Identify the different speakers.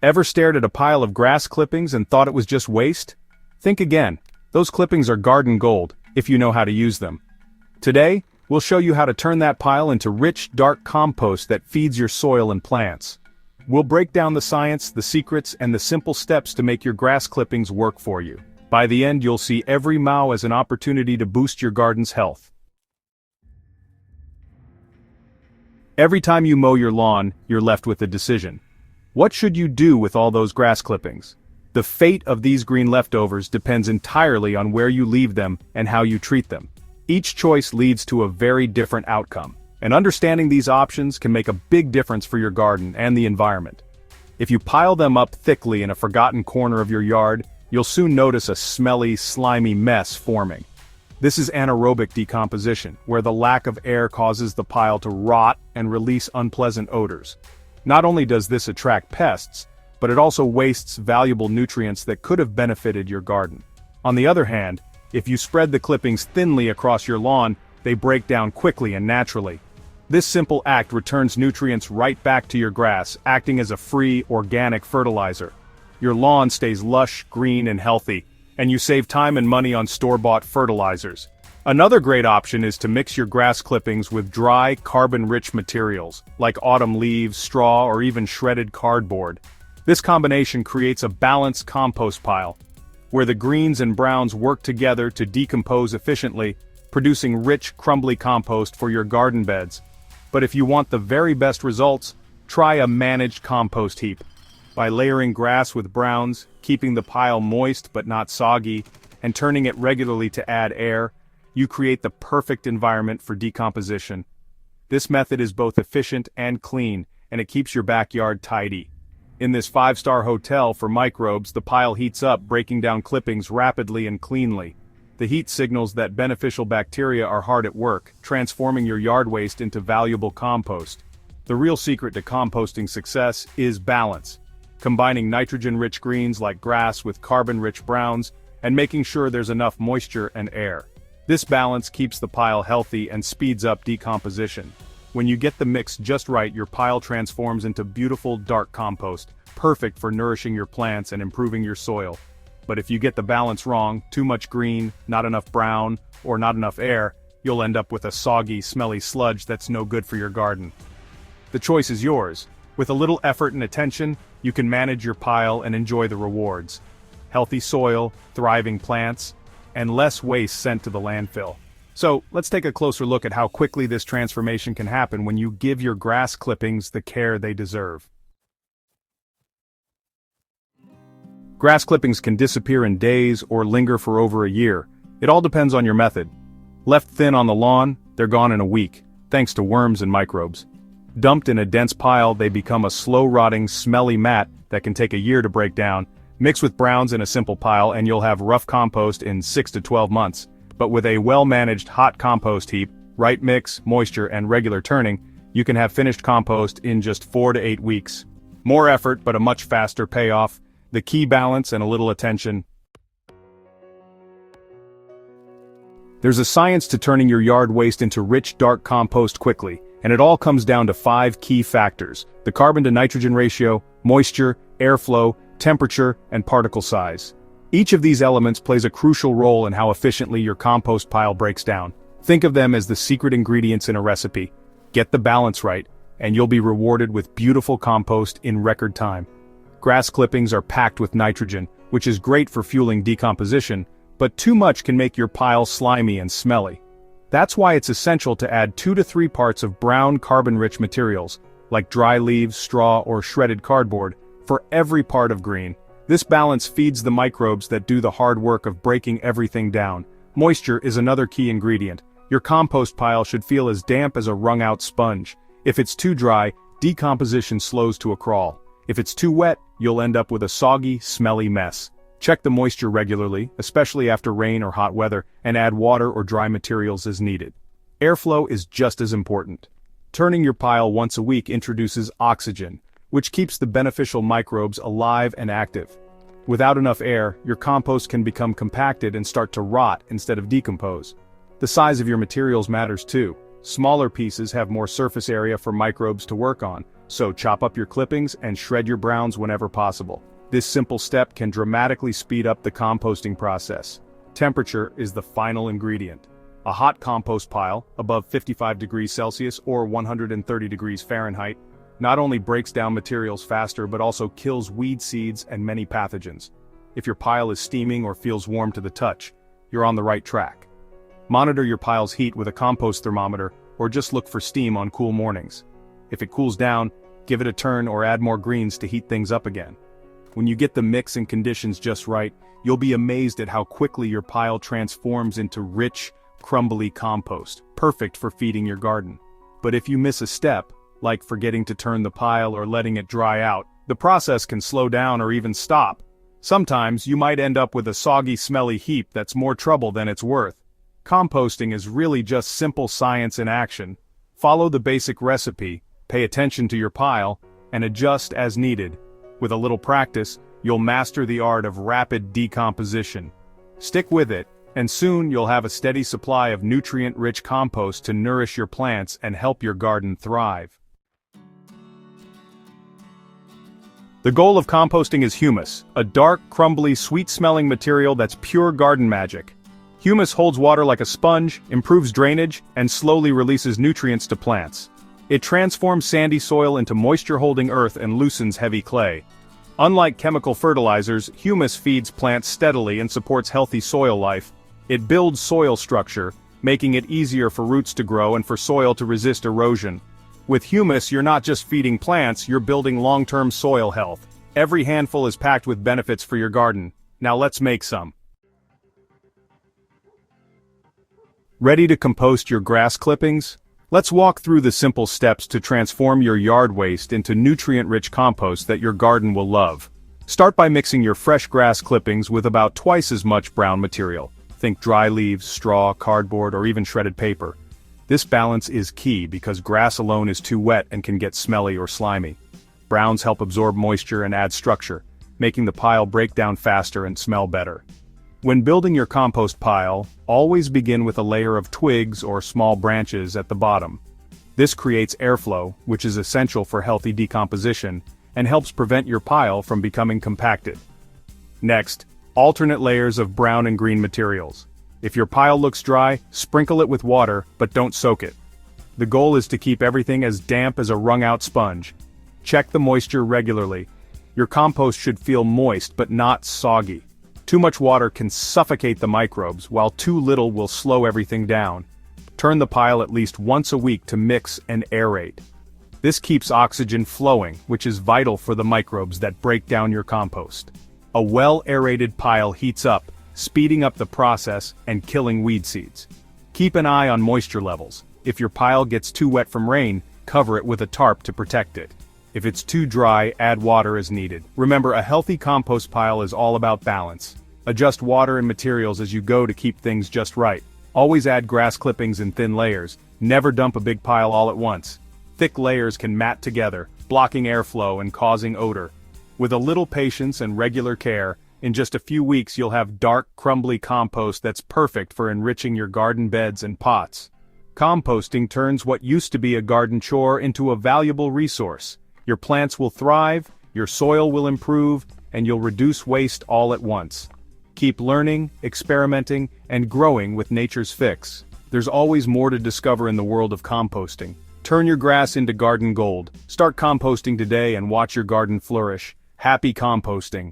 Speaker 1: Ever stared at a pile of grass clippings and thought it was just waste? Think again. Those clippings are garden gold, if you know how to use them. Today, we'll show you how to turn that pile into rich, dark compost that feeds your soil and plants. We'll break down the science, the secrets, and the simple steps to make your grass clippings work for you. By the end, you'll see every mow as an opportunity to boost your garden's health. Every time you mow your lawn, you're left with a decision. What should you do with all those grass clippings? The fate of these green leftovers depends entirely on where you leave them and how you treat them. Each choice leads to a very different outcome, and understanding these options can make a big difference for your garden and the environment. If you pile them up thickly in a forgotten corner of your yard, you'll soon notice a smelly, slimy mess forming. This is anaerobic decomposition, where the lack of air causes the pile to rot and release unpleasant odors. Not only does this attract pests, but it also wastes valuable nutrients that could have benefited your garden. On the other hand, if you spread the clippings thinly across your lawn, they break down quickly and naturally. This simple act returns nutrients right back to your grass, acting as a free, organic fertilizer. Your lawn stays lush, green, and healthy, and you save time and money on store-bought fertilizers. Another great option is to mix your grass clippings with dry, carbon-rich materials, like autumn leaves, straw, or even shredded cardboard. This combination creates a balanced compost pile, where the greens and browns work together to decompose efficiently, producing rich, crumbly compost for your garden beds. But if you want the very best results, try a managed compost heap. By layering grass with browns, keeping the pile moist but not soggy, and turning it regularly to add air, you create the perfect environment for decomposition. This method is both efficient and clean, and it keeps your backyard tidy. In this 5-star hotel for microbes, the pile heats up, breaking down clippings rapidly and cleanly. The heat signals that beneficial bacteria are hard at work, transforming your yard waste into valuable compost. The real secret to composting success is balance, combining nitrogen-rich greens like grass with carbon-rich browns, and making sure there's enough moisture and air. This balance keeps the pile healthy and speeds up decomposition. When you get the mix just right, your pile transforms into beautiful, dark compost, perfect for nourishing your plants and improving your soil. But if you get the balance wrong, too much green, not enough brown, or not enough air, you'll end up with a soggy, smelly sludge that's no good for your garden. The choice is yours. With a little effort and attention, you can manage your pile and enjoy the rewards. Healthy soil, thriving plants, and less waste sent to the landfill. So, let's take a closer look at how quickly this transformation can happen when you give your grass clippings the care they deserve. Grass clippings can disappear in days or linger for over a year. It all depends on your method. Left thin on the lawn, they're gone in a week, thanks to worms and microbes. Dumped in a dense pile, they become a slow-rotting, smelly mat that can take a year to break down. Mix with browns in a simple pile and you'll have rough compost in 6 to 12 months. But with a well-managed hot compost heap, right mix, moisture, and regular turning, you can have finished compost in just 4 to 8 weeks. More effort, but a much faster payoff. The key: balance and a little attention. There's a science to turning your yard waste into rich, dark compost quickly, and it all comes down to 5 key factors: the carbon-to-nitrogen ratio, moisture, airflow, temperature, and particle size. Each of these elements plays a crucial role in how efficiently your compost pile breaks down. Think of them as the secret ingredients in a recipe. Get the balance right, and you'll be rewarded with beautiful compost in record time. Grass clippings are packed with nitrogen, which is great for fueling decomposition, but too much can make your pile slimy and smelly. That's why it's essential to add 2 to 3 parts of brown carbon-rich materials, like dry leaves, straw, or shredded cardboard, for every part of green. This balance feeds the microbes that do the hard work of breaking everything down. Moisture is another key ingredient. Your compost pile should feel as damp as a wrung-out sponge. If it's too dry, decomposition slows to a crawl. If it's too wet, you'll end up with a soggy, smelly mess. Check the moisture regularly, especially after rain or hot weather, and add water or dry materials as needed. Airflow is just as important. Turning your pile once a week introduces oxygen, which keeps the beneficial microbes alive and active. Without enough air, your compost can become compacted and start to rot instead of decompose. The size of your materials matters too. Smaller pieces have more surface area for microbes to work on, So chop up your clippings and shred your browns whenever possible. This simple step can dramatically speed up the composting process. Temperature is the final ingredient. A hot compost pile, above 55 degrees Celsius or 130 degrees Fahrenheit, not only breaks down materials faster but also kills weed seeds and many pathogens. If your pile is steaming or feels warm to the touch, you're on the right track. Monitor your pile's heat with a compost thermometer or just look for steam on cool mornings. If it cools down, give it a turn or add more greens to heat things up again. When you get the mix and conditions just right, you'll be amazed at how quickly your pile transforms into rich, crumbly compost, perfect for feeding your garden. But if you miss a step, like forgetting to turn the pile or letting it dry out, the process can slow down or even stop. Sometimes you might end up with a soggy, smelly heap that's more trouble than it's worth. Composting is really just simple science in action. Follow the basic recipe, pay attention to your pile, and adjust as needed. With a little practice, you'll master the art of rapid decomposition. Stick with it, and soon you'll have a steady supply of nutrient-rich compost to nourish your plants and help your garden thrive. The goal of composting is humus, a dark, crumbly, sweet-smelling material that's pure garden magic. Humus holds water like a sponge, improves drainage, and slowly releases nutrients to plants. It transforms sandy soil into moisture-holding earth and loosens heavy clay. Unlike chemical fertilizers, humus feeds plants steadily and supports healthy soil life. It builds soil structure, making it easier for roots to grow and for soil to resist erosion. With humus, you're not just feeding plants, you're building long-term soil health. Every handful is packed with benefits for your garden. Now let's make some. Ready to compost your grass clippings? Let's walk through the simple steps to transform your yard waste into nutrient-rich compost that your garden will love. Start by mixing your fresh grass clippings with about twice as much brown material. Think dry leaves, straw, cardboard, or even shredded paper. This balance is key because grass alone is too wet and can get smelly or slimy. Browns help absorb moisture and add structure, making the pile break down faster and smell better. When building your compost pile, always begin with a layer of twigs or small branches at the bottom. This creates airflow, which is essential for healthy decomposition, and helps prevent your pile from becoming compacted. Next, alternate layers of brown and green materials. If your pile looks dry, sprinkle it with water, but don't soak it. The goal is to keep everything as damp as a wrung-out sponge. Check the moisture regularly. Your compost should feel moist but not soggy. Too much water can suffocate the microbes, while too little will slow everything down. Turn the pile at least once a week to mix and aerate. This keeps oxygen flowing, which is vital for the microbes that break down your compost. A well-aerated pile heats up, speeding up the process and killing weed seeds. Keep an eye on moisture levels. If your pile gets too wet from rain, cover it with a tarp to protect it. If it's too dry, add water as needed. Remember, a healthy compost pile is all about balance. Adjust water and materials as you go to keep things just right. Always add grass clippings in thin layers. Never dump a big pile all at once. Thick layers can mat together, blocking airflow and causing odor. With a little patience and regular care, in just a few weeks you'll have dark, crumbly compost that's perfect for enriching your garden beds and pots. Composting turns what used to be a garden chore into a valuable resource. Your plants will thrive, your soil will improve, and you'll reduce waste all at once. Keep learning, experimenting, and growing with Nature's Fix. There's always more to discover in the world of composting. Turn your grass into garden gold. Start composting today and watch your garden flourish. Happy composting!